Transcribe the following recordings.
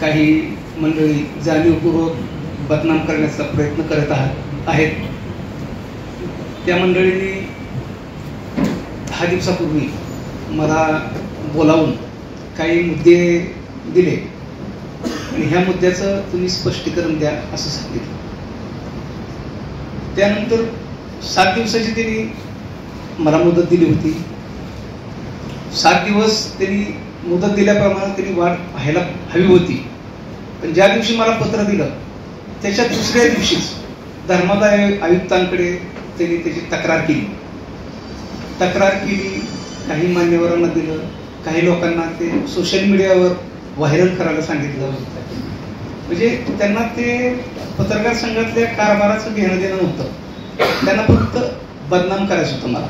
काही मंडळी जाणीवपूर्वक बदनाम करण्याचा प्रयत्न करत आहेत. त्या मंडळींनी 10 दिवसापूर्वी मला बोलावून काही मुद्दे दिले आणि ह्या मुद्द्याचं तुम्ही स्पष्टीकरण द्या असं सांगितलं. त्यानंतर 7 दिवसाची त्यांनी मला मुदत दिली होती. 7 दिवस त्यांनी मुदत दिल्याप्रमाणे त्यांनी वाट पाहायला हवी होती. पण ज्या दिवशी मला पत्र दिलं त्याच्या दुसऱ्या दिवशीच धर्मादाय आयुक्तांकडे त्यांनी त्याची तक्रार केली. काही मान्यवरांना दिलं, काही लोकांना ते सोशल मीडियावर व्हायरल करायला सांगितलं. म्हणजे त्यांना ते पत्रकार संघातल्या कारभाराचं घेणं देणं नव्हतं, त्यांना फक्त बदनाम करायचं होतं मला.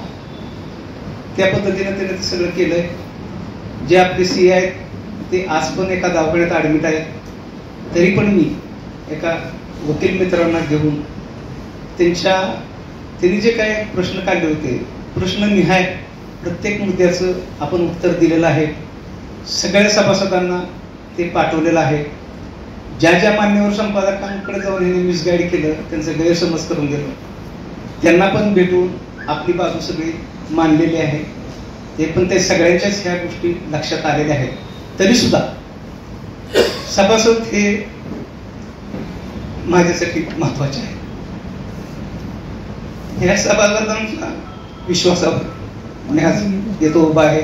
त्या पद्धतीने त्याने ते सगळं केलंय. जे आपले CA आहेत ते आज पण एका दवाखान्यात ॲडमिट आहेत. तरी पण मी एका वकील मित्रांना घेऊन त्यांनी जे काय प्रश्न काढले होते, प्रश्न निहाय प्रत्येक मुद्द्याचं आपण उत्तर दिलेलं आहे. सगळ्या सभासदांना ते पाठवलेलं आहे. ज्या मान्यवर संपादकांकडे जाऊन यांनी मिसगाईड केलं, त्यांचं गैरसमज करून दिलं, त्यांना पण भेटून आपली बाजू सगळी मांडलेली आहे. ते सगळ्यांच्याच ह्या गोष्टी लक्षात आलेल्या आहेत. तरी सुद्धा सभासद हे माझ्यासाठी महत्वाचे आहे. ह्या सभासदांच्या विश्वासावर मी आज येतो उभा आहे.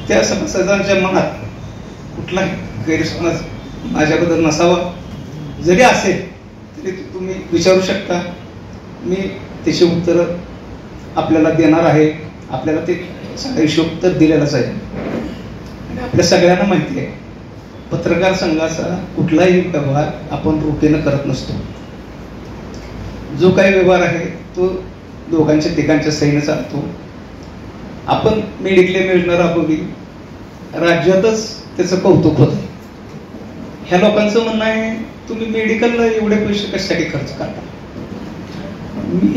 त्या सभासदांच्या मनात कुठलाही गैरसमज माझ्याबद्दल नसावा. जरी असेल तरी तुम्ही विचारू शकता, मी त्याची उत्तर आपल्याला देणार आहे. आपल्याला ते सगळं हिशोब तर दिलेलाच आहे. आपल्या सगळ्यांना माहिती आहे पत्रकार संघाचा कुठलाही व्यवहार आपण रोखीनं करत नसतो. जो काही व्यवहार आहे तो दोघांच्या तिघांच्या सहीनं चालतो. आपण मेडिक्लेम योजना राबवली, राज्यातच त्याचं कौतुक होत. ह्या लोकांचं म्हणणं आहे तुम्ही मेडिकलला एवढे पैसे कशासाठी खर्च करता.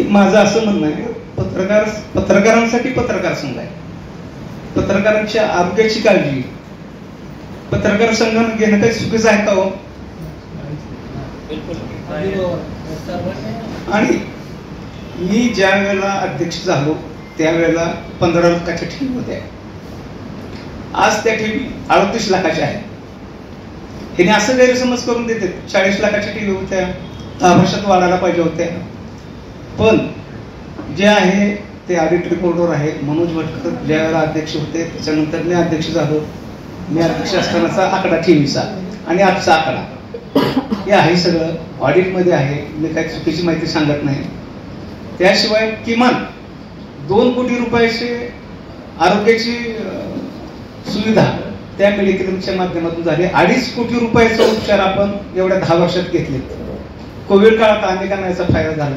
माझं असं म्हणणं आहे पत्रकारांसाठी पत्रकार संघ आहे. पत्रकारांच्या आरोग्याची काळजी पत्रकार संघानं घेणं काही चुकीचं आहे का हो? आणि मी ज्या वेळेला अध्यक्ष झालो त्यावेळेला 15 लाखाच्या ठेवी होत्या. आज त्या ठेवी 38 लाखाच्या आहेत. हे असं गैरसमज करून देते 40 लाखाच्या ठेवी होत्या, 10 वर्षात वाढायला पाहिजे होत्या. पण जे आहे ते ऑडिट रिपोर्टवर आहे. मनोज भटकर ज्या वेळेला अध्यक्ष होते त्याच्यानंतर मी अध्यक्ष झालो. मी अध्यक्ष असतानाचा आकडा ठेवीचा आणि आजचा आकडा हे आहे सगळं ऑडिटमध्ये आहे. मी काही चुकीची माहिती सांगत नाही. त्याशिवाय किमान 2 कोटी रुपयाचे आरोग्याची सुविधा त्या मेडिक्लेमच्या माध्यमातून झाली. 2.5 कोटी रुपयाचा उपचार आपण एवढ्या 10 वर्षात घेतले. कोविड काळात अनेकांना याचा फायदा झाला.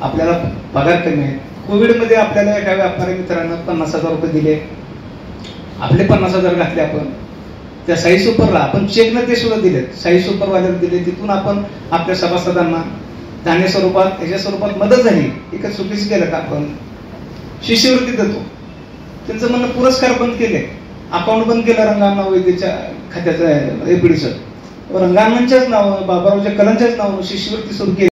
आपल्याला पगार कमी आहे. कोविडमध्ये आपल्याला एका व्यापारी मित्रांना 50,000 रुपये दिले. आपले 50,000 घातले आपण त्या साई सुपरला. आपण चेकनं ते सुद्धा दिले, साई सुपरवाल्याला दिले. तिथून आपण आपल्या सभासदांना धान्य स्वरूपात ह्याच्या स्वरूपात मदत झाली. हे काय चुकीचं केलं का? आपण शिष्यवृत्ती देतो. त्यांचं म्हणणं पुरस्कार बंद केले, अकाउंट बंद केलं रंगांना वैद्यच्या खात्याचं एपीडीचं. रंगांनाच्याच नाव बाबारावच्या कलांच्याच नावानं शिष्यवृत्ती सुरू केली.